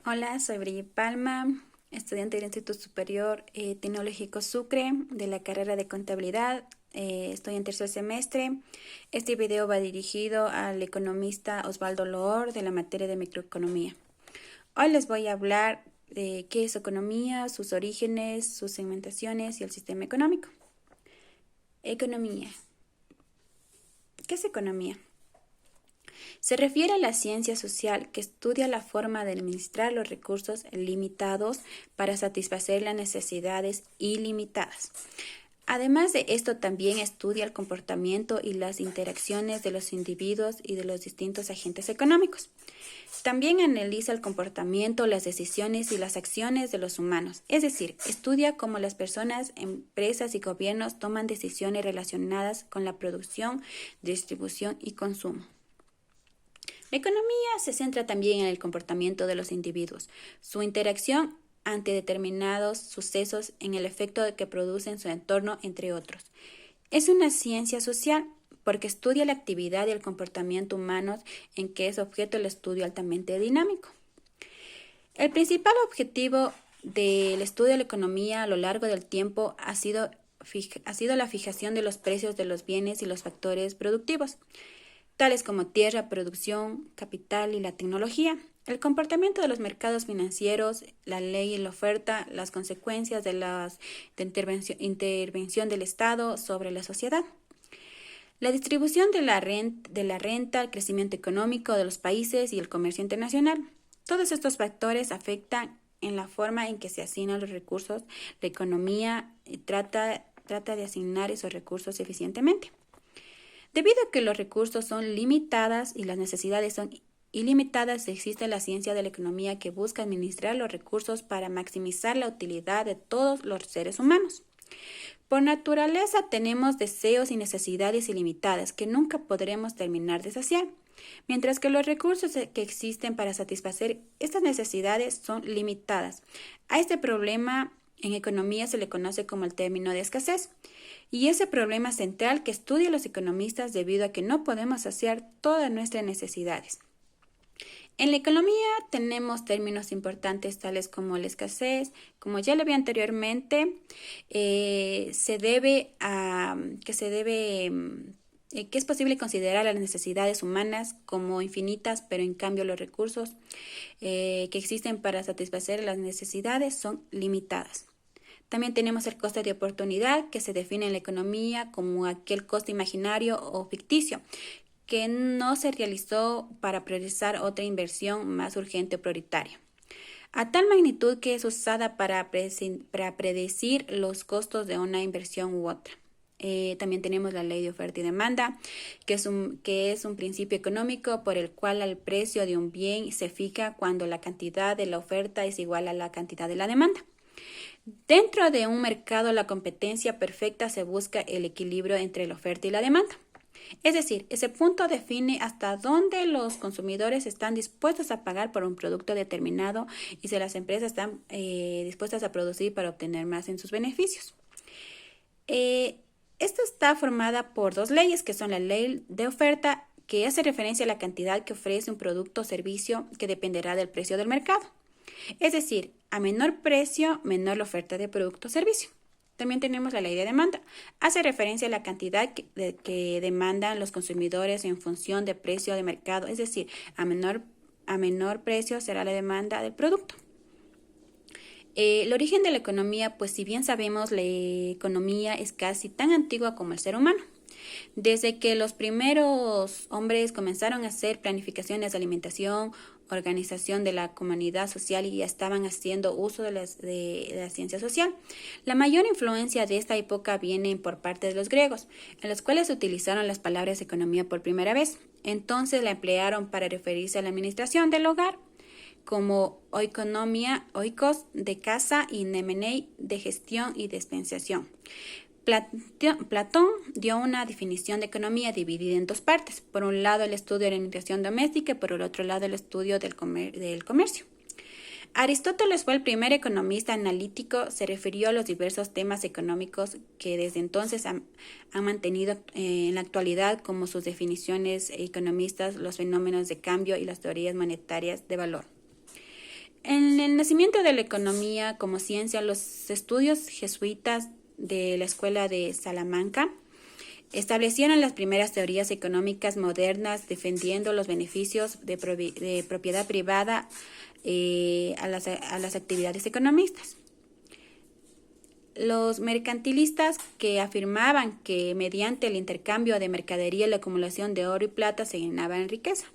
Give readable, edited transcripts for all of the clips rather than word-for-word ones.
Hola, soy Brigitte Palma, estudiante del Instituto Superior Tecnológico Sucre de la carrera de Contabilidad. Estoy en tercer semestre. Este video va dirigido al economista Osvaldo Loor de la materia de microeconomía. Hoy les voy a hablar de qué es economía, sus orígenes, sus segmentaciones y el sistema económico. Economía. ¿Qué es economía? Se refiere a la ciencia social que estudia la forma de administrar los recursos limitados para satisfacer las necesidades ilimitadas. Además de esto, también estudia el comportamiento y las interacciones de los individuos y de los distintos agentes económicos. También analiza el comportamiento, las decisiones y las acciones de los humanos, es decir, estudia cómo las personas, empresas y gobiernos toman decisiones relacionadas con la producción, distribución y consumo. La economía se centra también en el comportamiento de los individuos, su interacción ante determinados sucesos, en el efecto que produce en su entorno, entre otros. Es una ciencia social porque estudia la actividad y el comportamiento humanos en que es objeto el estudio altamente dinámico. El principal objetivo del estudio de la economía a lo largo del tiempo ha sido la fijación de los precios de los bienes y los factores productivos, tales como tierra, producción, capital y la tecnología, el comportamiento de los mercados financieros, la ley y la oferta, las consecuencias de intervención del Estado sobre la sociedad, la distribución de la renta, el crecimiento económico de los países y el comercio internacional. Todos estos factores afectan en la forma en que se asignan los recursos. La economía trata de asignar esos recursos eficientemente. Debido a que los recursos son limitados y las necesidades son ilimitadas, existe la ciencia de la economía que busca administrar los recursos para maximizar la utilidad de todos los seres humanos. Por naturaleza tenemos deseos y necesidades ilimitadas que nunca podremos terminar de saciar, mientras que los recursos que existen para satisfacer estas necesidades son limitadas. A este problema en economía se le conoce como el término de escasez, y ese problema central que estudian los economistas debido a que no podemos saciar todas nuestras necesidades. En la economía tenemos términos importantes tales como la escasez, como ya lo vi anteriormente, que es posible considerar las necesidades humanas como infinitas, pero en cambio los recursos que existen para satisfacer las necesidades son limitadas. También tenemos el coste de oportunidad, que se define en la economía como aquel coste imaginario o ficticio que no se realizó para priorizar otra inversión más urgente o prioritaria, a tal magnitud que es usada para predecir los costos de una inversión u otra. También tenemos la ley de oferta y demanda, que es un principio económico por el cual el precio de un bien se fija cuando la cantidad de la oferta es igual a la cantidad de la demanda. Dentro de un mercado, la competencia perfecta se busca el equilibrio entre la oferta y la demanda. Es decir, ese punto define hasta dónde los consumidores están dispuestos a pagar por un producto determinado y si las empresas están dispuestas a producir para obtener más en sus beneficios. Esta está formada por dos leyes, que son la ley de oferta, que hace referencia a la cantidad que ofrece un producto o servicio que dependerá del precio del mercado. Es decir, a menor precio, menor la oferta de producto o servicio. También tenemos la ley de demanda. Hace referencia a la cantidad que demandan los consumidores en función del precio de mercado. Es decir, a menor precio será la demanda del producto. El origen de la economía, pues si bien sabemos, la economía es casi tan antigua como el ser humano. Desde que los primeros hombres comenzaron a hacer planificaciones de alimentación, organización de la comunidad social y ya estaban haciendo uso de la ciencia social. La mayor influencia de esta época viene por parte de los griegos, en los cuales utilizaron las palabras economía por primera vez. Entonces la emplearon para referirse a la administración del hogar, como oikonomia, oikos, de casa, y nemenei, de gestión y dispensación. Platón dio una definición de economía dividida en dos partes. Por un lado, el estudio de la administración doméstica y por el otro lado, el estudio del comercio. Aristóteles fue el primer economista analítico. Se refirió a los diversos temas económicos que desde entonces han mantenido en la actualidad, como sus definiciones economistas, los fenómenos de cambio y las teorías monetarias de valor. En el nacimiento de la economía como ciencia, los estudios jesuitas de la Escuela de Salamanca establecieron las primeras teorías económicas modernas defendiendo los beneficios de propiedad privada a las actividades economistas. Los mercantilistas que afirmaban que mediante el intercambio de mercadería y la acumulación de oro y plata se ganaba en riqueza.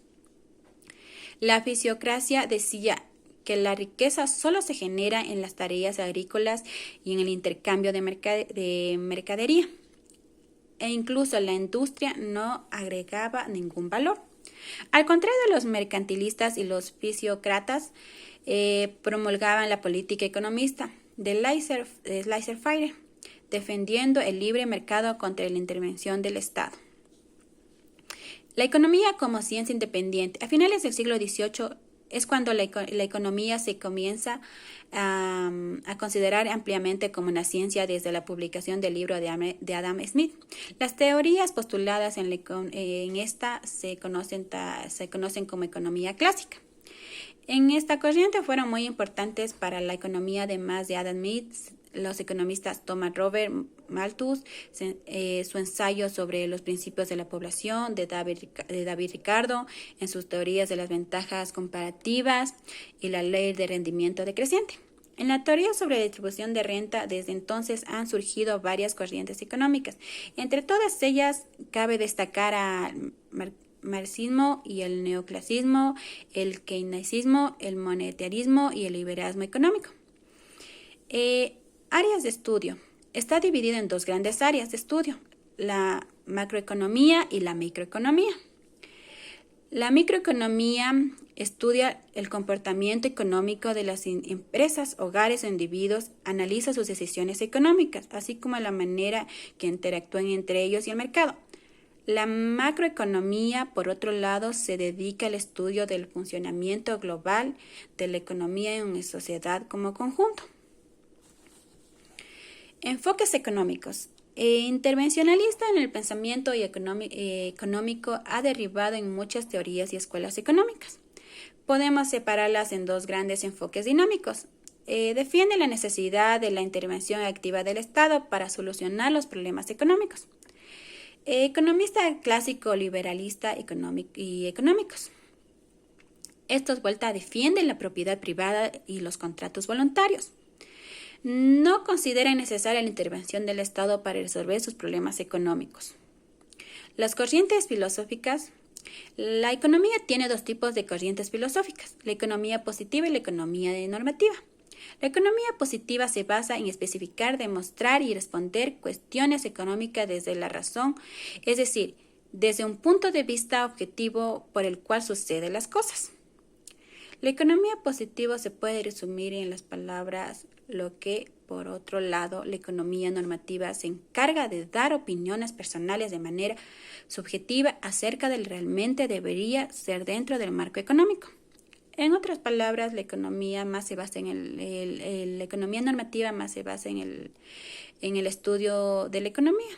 La fisiocracia decía que la riqueza solo se genera en las tareas agrícolas y en el intercambio de mercadería. E incluso la industria no agregaba ningún valor. Al contrario de los mercantilistas y los fisiócratas, promulgaban la política economista de laissez-faire, defendiendo el libre mercado contra la intervención del Estado. La economía como ciencia independiente. A finales del siglo XVIII es cuando la economía se comienza a considerar ampliamente como una ciencia desde la publicación del libro de Adam Smith. Las teorías postuladas en esta se conocen como economía clásica. En esta corriente fueron muy importantes para la economía, además de Adam Smith, los economistas Thomas Robert Malthus, su ensayo sobre los principios de la población de David Ricardo, en sus teorías de las ventajas comparativas y la ley de rendimiento decreciente. En la teoría sobre la distribución de renta, desde entonces han surgido varias corrientes económicas. Entre todas ellas cabe destacar al marxismo y el neoclasismo, el keynesianismo, el monetarismo y el liberalismo económico. Áreas de estudio. Está dividido en dos grandes áreas de estudio, la macroeconomía y la microeconomía. La microeconomía estudia el comportamiento económico de las empresas, hogares o individuos, analiza sus decisiones económicas, así como la manera que interactúan entre ellos y el mercado. La macroeconomía, por otro lado, se dedica al estudio del funcionamiento global de la economía en una sociedad como conjunto. Enfoques económicos. Intervencionalista en el pensamiento económico ha derivado en muchas teorías y escuelas económicas. Podemos separarlas en dos grandes enfoques dinámicos. Defiende la necesidad de la intervención activa del Estado para solucionar los problemas económicos. Economista clásico, liberalista y económicos. Estos vuelta defienden la propiedad privada y los contratos voluntarios. No consideran necesaria la intervención del Estado para resolver sus problemas económicos. Las corrientes filosóficas. La economía tiene dos tipos de corrientes filosóficas, la economía positiva y la economía normativa. La economía positiva se basa en especificar, demostrar y responder cuestiones económicas desde la razón, es decir, desde un punto de vista objetivo por el cual suceden las cosas. La economía positiva se puede resumir en las palabras lo que, por otro lado, la economía normativa se encarga de dar opiniones personales de manera subjetiva acerca de lo que realmente debería ser dentro del marco económico. En otras palabras, la economía más se basa en la economía normativa más se basa en el estudio de la economía.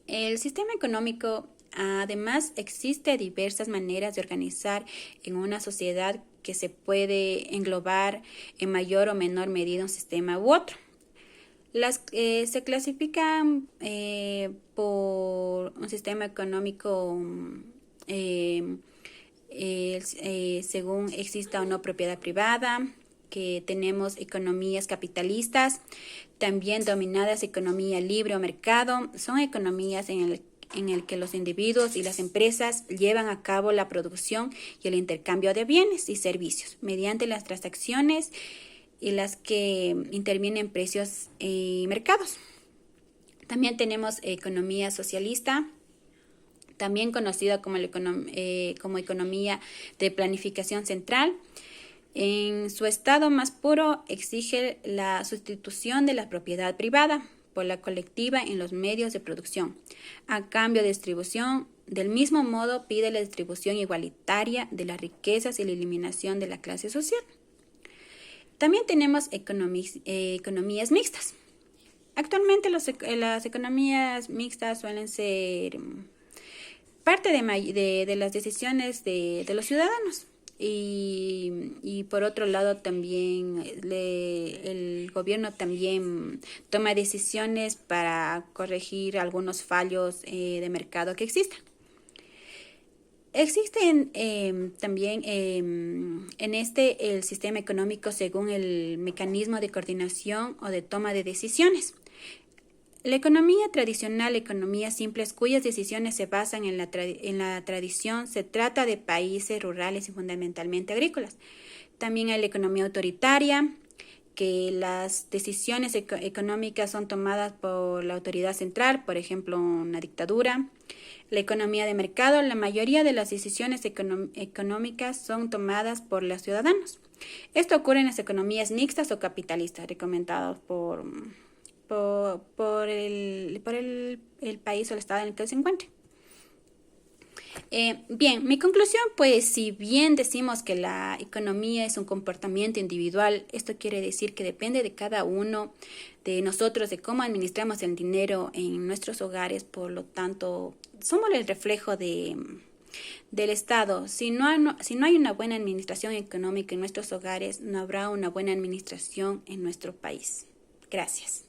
El sistema económico, además, existe diversas maneras de organizar en una sociedad que se puede englobar en mayor o menor medida un sistema u otro. Se clasifican por un sistema económico según exista o no propiedad privada, que tenemos economías capitalistas, también dominadas economía libre o mercado, son economías en el que los individuos y las empresas llevan a cabo la producción y el intercambio de bienes y servicios mediante las transacciones y las que intervienen precios y mercados. También tenemos economía socialista, también conocida como economía de planificación central. En su estado más puro exige la sustitución de la propiedad privada por la colectiva en los medios de producción, a cambio de distribución. Del mismo modo, pide la distribución igualitaria de las riquezas y la eliminación de la clase social. También tenemos economías mixtas. Actualmente las economías mixtas suelen ser parte de las decisiones de los ciudadanos. y por otro lado también el gobierno también toma decisiones para corregir algunos fallos de mercado que existen. Existen también en el sistema económico según el mecanismo de coordinación o de toma de decisiones. La economía tradicional, economías simples cuyas decisiones se basan en la tradición, se trata de países rurales y fundamentalmente agrícolas. También hay la economía autoritaria, que las decisiones económicas son tomadas por la autoridad central, por ejemplo, una dictadura. La economía de mercado, la mayoría de las decisiones económicas son tomadas por los ciudadanos. Esto ocurre en las economías mixtas o capitalistas, recomendadas por el país o el estado en el que se encuentre. Bien, mi conclusión, pues si bien decimos que la economía es un comportamiento individual, esto quiere decir que depende de cada uno de nosotros, de cómo administramos el dinero en nuestros hogares, por lo tanto, somos el reflejo del Estado. Si no hay una buena administración económica en nuestros hogares, no habrá una buena administración en nuestro país. Gracias.